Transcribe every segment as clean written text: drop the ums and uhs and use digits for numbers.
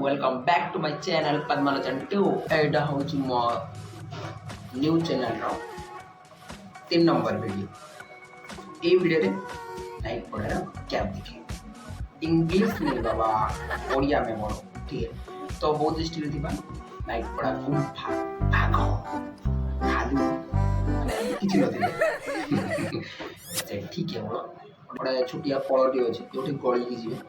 welcome back to my channel पद्मा टू एटा हूँ मो न्यू चैनल रो 3 नंबर वीडियो ए वीडियो रे लाइक पड़े क्या देखे इंग्लिश नहीं बाबा ओडिया में बोलो ठीक है तो बहुत स्टिल थी लाइक पड़ा गुम्फा भागो भालू माने किछि नथिले से ठीक है बोलो बड़ा छुटिया पळटी अछि जोठी गळी की जीवे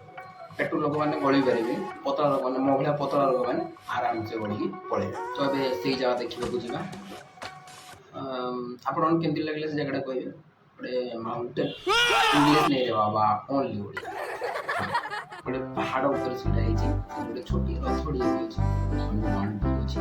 पेट्रो लोक मैंने गली पारे पतला लोक मैंने मो भाया पतला लोक मैंने आराम से गली पड़े तो ये से जगह देखा जावा आपण केमती लगे से जगह कहे गोटे माउंटेन इंग्लिश नहीं रे बाबा ओनली ओडिया गोटे पहाड़ ऊपर सीधा गोटे छोटी रथड़ी अच्छी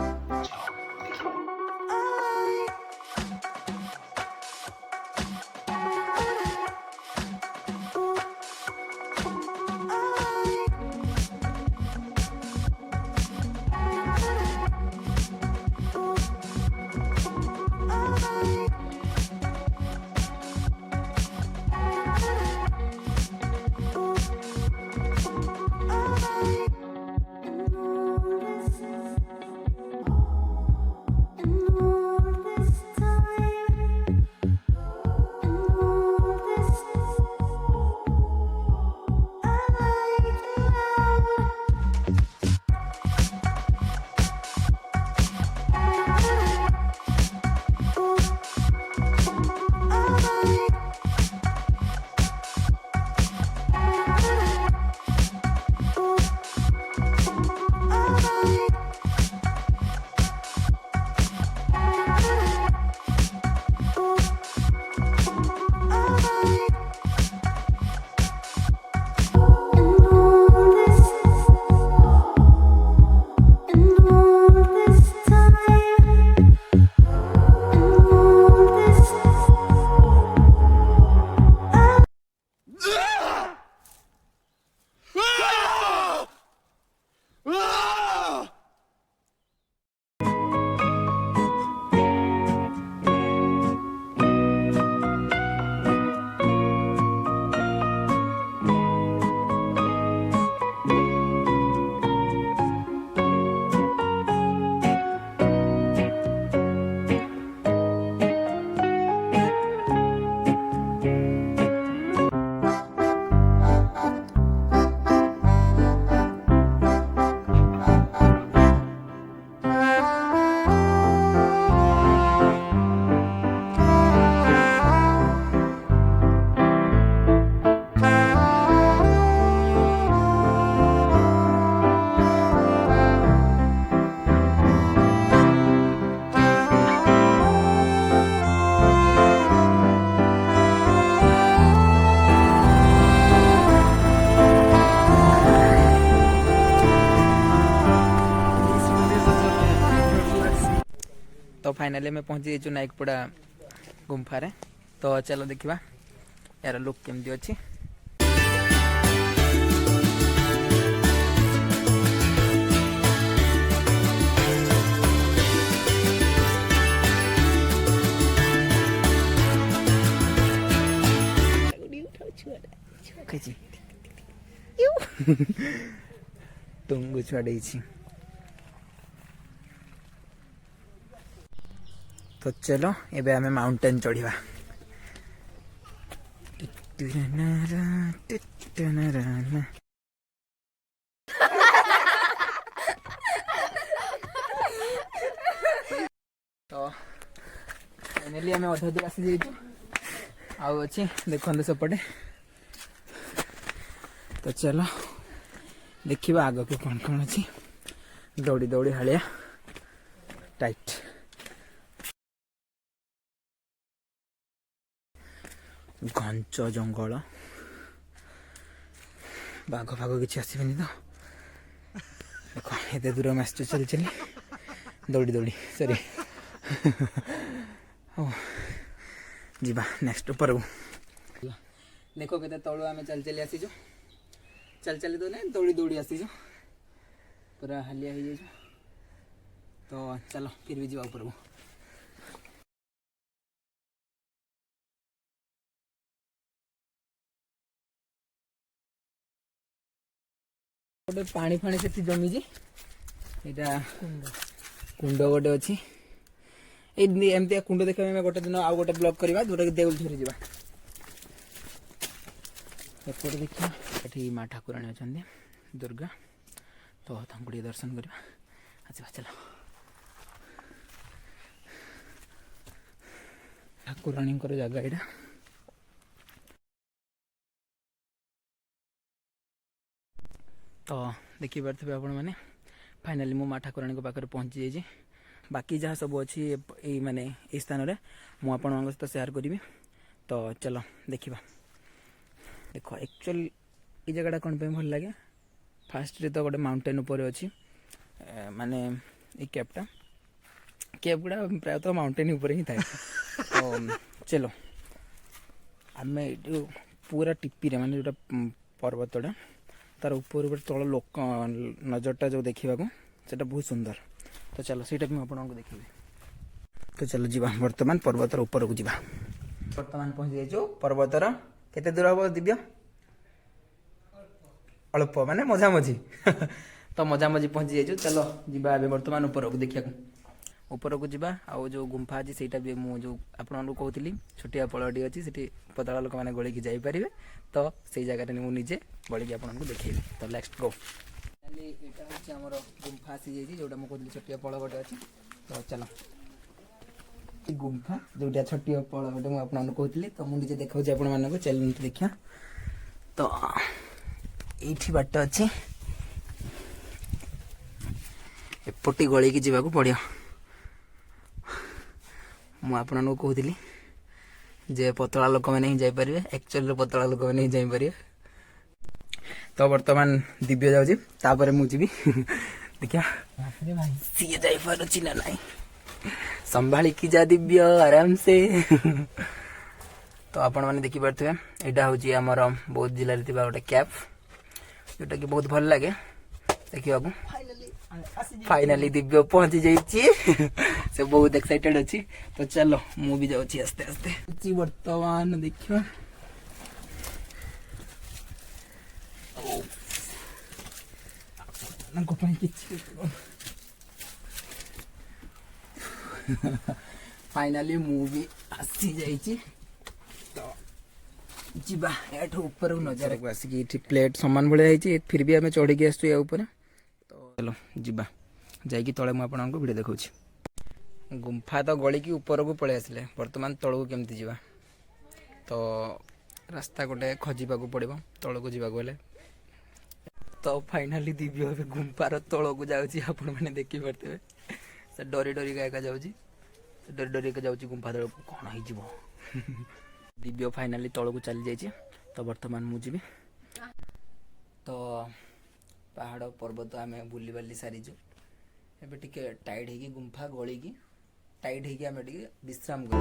तो फाइनाली मैं पहुंची गई नाइकपड़ा गुम्फा रे तो चलो देखा यार लुक केमती अच्छी तुमको छुआड़े तो चलो एबे हमें माउंटेन चढ़िबा तो फाइनली हमें अधा दूर आसी जाइछु आउ अच्छी देखते सेपटे तो चलो देखिबा आग के कौन कौन अच्छी दौड़ी दौड़ी हालिया टाइट घंच जंगल बाघ फाघ किसी आसबेनि तो देख एत दूर में आस चली चली दौड़ी दौड़ी सरी जीवा नेक्स्ट ऊपर को देखो के तलु आम चल चली आसीचु चल चली तो नहीं दौड़ी दौड़ी आसीचु पूरा हालिया हो जाइए तो चलो फिर भी जीवा ऊपर को गोटे पानी फाणी से जमी यहाँ कुंड गोटे अच्छी एमती कुंड देखा गोटे दिन आउ गोटे ब्लॉग करवा जोटा कि देउल झरी जा एपटे देखिए ये माँ ठाकुराणी अच्छा दुर्गा तो तांको दर्शन करवा आसवा चलो ठाकुराणी जगह यहाँ तो देखी पारे आपण मैंने फाइनाली मो माँ ठाकुराणी पाखे पहुँची जाइए बाकी जहाँ सब अच्छी माने ये स्थान में मुझे सहित सेयार करी तो चलो देखा देख एक्चुअल ये जगह कौन भल लगे फास्ट तो गोटे माउंटेन उपर अच्छी माने ये कैब गुड़ा प्रायतः माउंटेन उपर ही थाए तो चलो आम पूरा टिपी माने जो पर्वतटा तार ऊपर तल लोक नजरटा जो देखा बहुत सुंदर तो चलो सीटा भी आपको देखी तो चलो जीवा बर्तमान पर्वतर ऊपर को जीवा बर्तमान पहुंची जाइए पर्वतर केते दूर हम दिव्य अल्प माने मझामझी तो मझामझी पहुंची जाइए चलो जीवा बर्तमान ऊपर को देखा ऊपर को जीवा आउ जो गुंफा अच्छी से भी मुझे आपको कहती छोटिया पलटी अच्छी से पतला लोक मैंने गलिकी जापरें तो से जगह मुझे गलिकी आपको देखेबी तो नेक्स्ट गो यहाँ हूँ गुंफा आसी जाइए जोटा मुझे कहती छोटिया पल गोटे अच्छी तो चलो गुंफा जोटा छोटिया पल गोटे मुझे कहती तो मुझे देखा आप चल देखा तो ये बाट अच्छी एपटे गलिकी जावाक पड़ो मुझे कहती जे पतला लोक मैंने ही जापरें एक्चुअल पतला लोक मैंने ही जापरें तो बर्तमान दिव्य जाऊँगी तापर मुझे देखा सी जापार ना ना संभाली की जा दिव्य आराम से तो आपण मैंने देखी पारे यहाँ हूँ आमर बौद्ध जिले गोटे कैब जोटा कि बहुत भल लगे देखा फाइनाली दिव्य पहुंची जाइए से बहुत एक्साइटेड अच्छी तो चलो मु भी जाऊँगी आस्ते आस्ते बर्तमान देखिए फाइनाली मूवी आसी जाइए तो जीवा ऊपर नजर को आसिक प्लेट सामान भाई फिर भी आम चढ़ी आसुँ या ऊपर तो चलो जीवा जाकि तले मुझे वीडियो देखा गुंफा तो गलिकी ऊपर को पलि आसिले बर्तमान तल को केमती जीवा तो रास्ता गोटे खोजा पड़ो तल को जावाक गले तो फाइनाली दिव्य अभी गुंफार तल को जाऊँगी आपण मैंने देखी पारे से डरी डरी का जाऊँगी डरी डरी का जाऊँगी गुंफा तल को कौन हो दिव्य फाइनाली तल को चली जाइए तो बर्तमान मुझे तो पहाड़ पर्वत आम बुली बाली सारीचु एबे टिके टाइट होगी गुंफा गलिकी टाइट होगी आम विश्राम कर